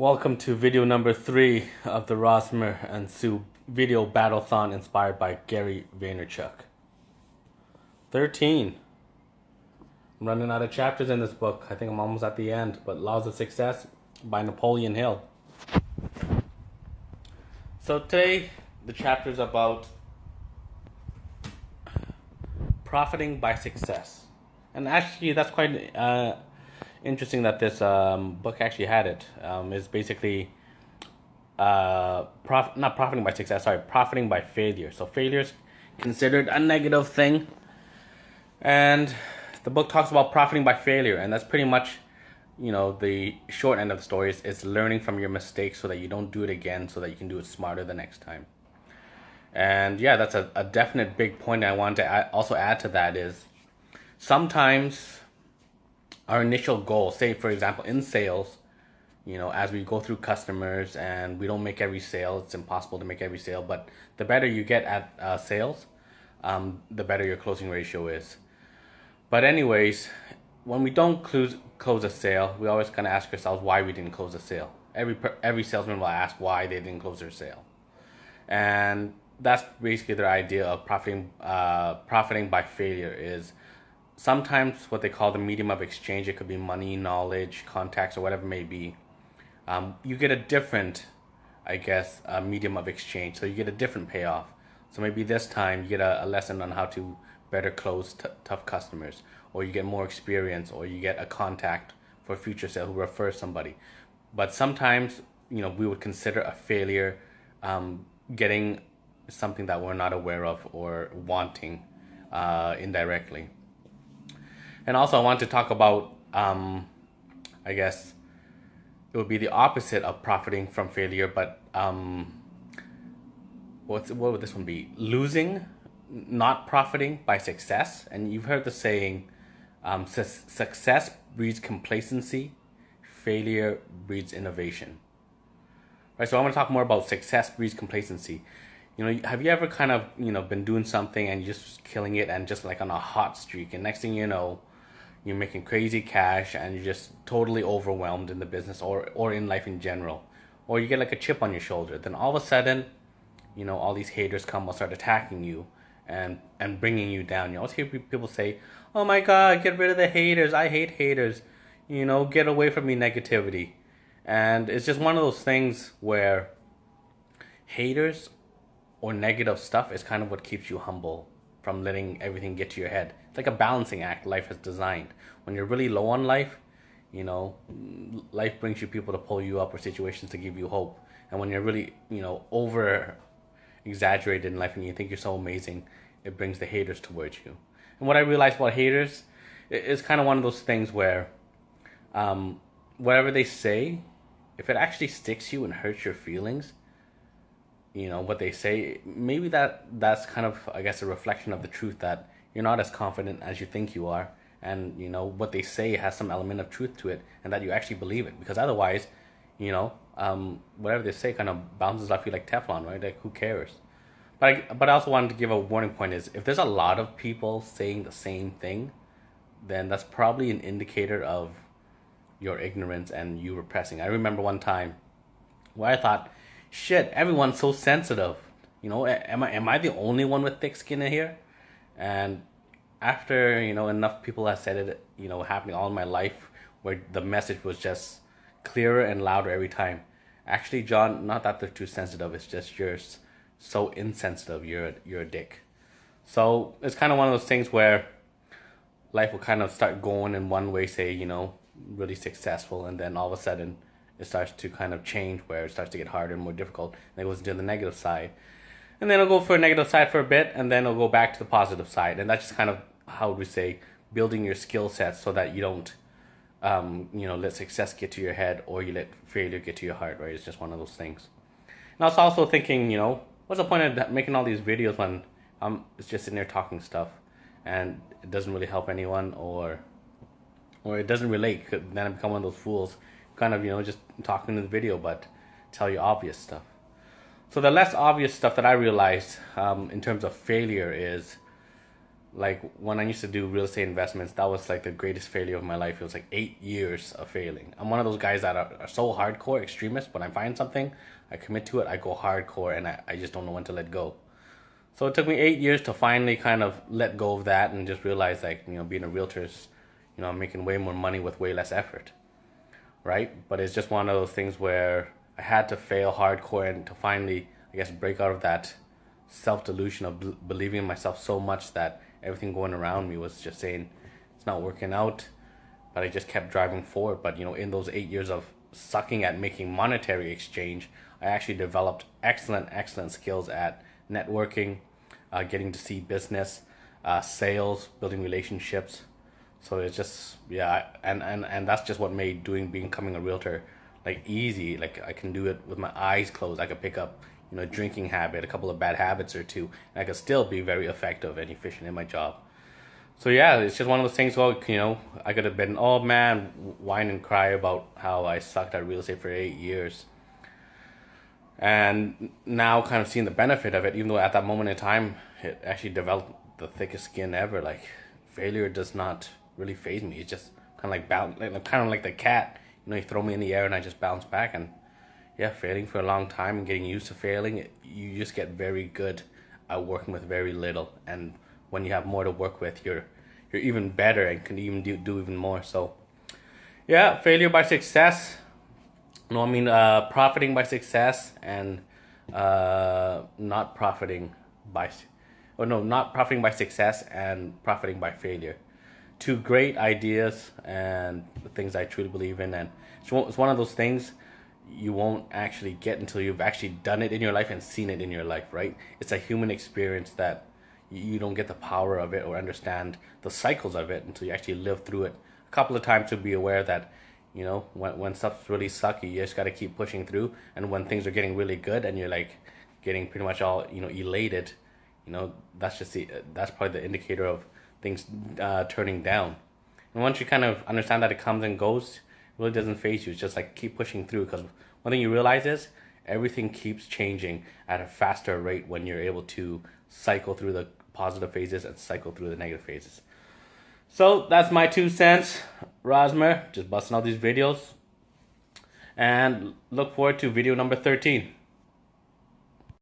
Welcome to video number 3 of the Rosmer and Sue video battleathon inspired by Gary Vaynerchuk. 13. I'm running out of chapters in this book. I think I'm almost at the end, but Laws of Success by Napoleon Hill. So today, the chapter is about profiting by success. And actually, that's quite interesting that this book actually had it. Is basically not profiting by success, profiting by failure. So failure is considered a negative thing. And the book talks about profiting by failure. And that's pretty much, the short end of the story is learning from your mistakes so that you don't do it again, so that you can do it smarter the next time. And yeah, that's a definite big point I want to also add to that is sometimes our initial goal, say for example in sales, as we go through customers and we don't make every sale, it's impossible to make every sale, but the better you get at sales, the better your closing ratio is. But anyways, when we don't close a sale, we always kind of ask ourselves why we didn't close a sale. Every salesman will ask why they didn't close their sale. And that's basically their idea of profiting by failure is sometimes what they call the medium of exchange. It could be money, knowledge, contacts, or whatever it may be. You get a different, medium of exchange. So you get a different payoff. So maybe this time you get a lesson on how to better close tough customers, or you get more experience, or you get a contact for future sale who refers somebody. But sometimes, we would consider a failure getting something that we're not aware of or wanting indirectly. And also I want to talk about, it would be the opposite of profiting from failure, but what would this one be? Losing, not profiting by success. And you've heard the saying, success breeds complacency, failure breeds innovation. Right, so I want to talk more about success breeds complacency. Have you ever kind of, been doing something and you're just killing it and just like on a hot streak, and next thing you know, you're making crazy cash and you're just totally overwhelmed in the business or in life in general. Or you get like a chip on your shoulder. Then all of a sudden, all these haters come and start attacking you and bringing you down. You always hear people say, oh my God, get rid of the haters. I hate haters. Get away from me, negativity. And it's just one of those things where haters or negative stuff is kind of what keeps you humble from letting everything get to your head. It's like a balancing act life has designed. When you're really low on life, life brings you people to pull you up or situations to give you hope. And when you're really, over exaggerated in life and you think you're so amazing, it brings the haters towards you. And what I realized about haters is kind of one of those things where whatever they say, if it actually sticks you and hurts your feelings, what they say, maybe that's kind of, a reflection of the truth that you're not as confident as you think you are. And, what they say has some element of truth to it and that you actually believe it. Because otherwise, whatever they say kind of bounces off you like Teflon, right? Like, who cares? But I also wanted to give a warning point is if there's a lot of people saying the same thing, then that's probably an indicator of your ignorance and you repressing. I remember one time where I thought, shit, everyone's so sensitive. Am I the only one with thick skin in here? And after, enough people have said it, happening all in my life where the message was just clearer and louder every time. Actually, John, not that they're too sensitive. It's just you're so insensitive. You're a dick. So it's kind of one of those things where life will kind of start going in one way, say, really successful. And then all of a sudden it starts to kind of change where it starts to get harder and more difficult. And it goes into the negative side. And then it'll go for a negative side for a bit, and then it'll go back to the positive side. And that's just kind of, how would we say, building your skill set so that you don't, let success get to your head or you let failure get to your heart, right? It's just one of those things. And I was also thinking, what's the point of making all these videos when it's just sitting there talking stuff and it doesn't really help anyone or it doesn't relate? Then I become one of those fools, kind of, just talking in the video, but tell you obvious stuff. So the less obvious stuff that I realized in terms of failure is like when I used to do real estate investments, that was like the greatest failure of my life. It was like 8 years of failing. I'm one of those guys that are so hardcore extremist. When I find something, I commit to it, I go hardcore, and I just don't know when to let go. So it took me 8 years to finally kind of let go of that and just realize, like, being a realtor is, I'm making way more money with way less effort, right? But it's just one of those things where I had to fail hardcore and to finally, I guess, break out of that self-delusion of believing in myself so much that everything going around me was just saying it's not working out. But I just kept driving forward. But in those 8 years of sucking at making monetary exchange, I actually developed excellent skills at networking, getting to see business, sales, building relationships. So it's just, yeah, and that's just what made becoming a realtor like easy. Like I can do it with my eyes closed. I could pick up a drinking habit, a couple of bad habits or two, and I could still be very effective and efficient in my job. So yeah, it's just one of those things. Well, I could have been, oh man, whine and cry about how I sucked at real estate for 8 years, and now kind of seeing the benefit of it. Even though at that moment in time, it actually developed the thickest skin ever. Like failure does not really faze me. It's just kind of like the cat. You throw me in the air and I just bounce back. And yeah, failing for a long time and getting used to failing, you just get very good at working with very little. And when you have more to work with, you're even better and can even do even more. So yeah, failure by success. No, I mean profiting by success and not profiting by, not profiting by success and profiting by failure. Two great ideas and things I truly believe in, and it's one of those things you won't actually get until you've actually done it in your life and seen it in your life, right? It's a human experience that you don't get the power of it or understand the cycles of it until you actually live through it a couple of times to be aware that, when stuff's really sucky, you just got to keep pushing through. And when things are getting really good and you're like getting pretty much all, elated, that's probably the indicator of things turning down. And once you kind of understand that it comes and goes, it really doesn't faze you. It's just like keep pushing through, because one thing you realize is everything keeps changing at a faster rate when you're able to cycle through the positive phases and cycle through the negative phases. So that's my 2 cents, Rosmer, just busting out these videos, and look forward to video number 13.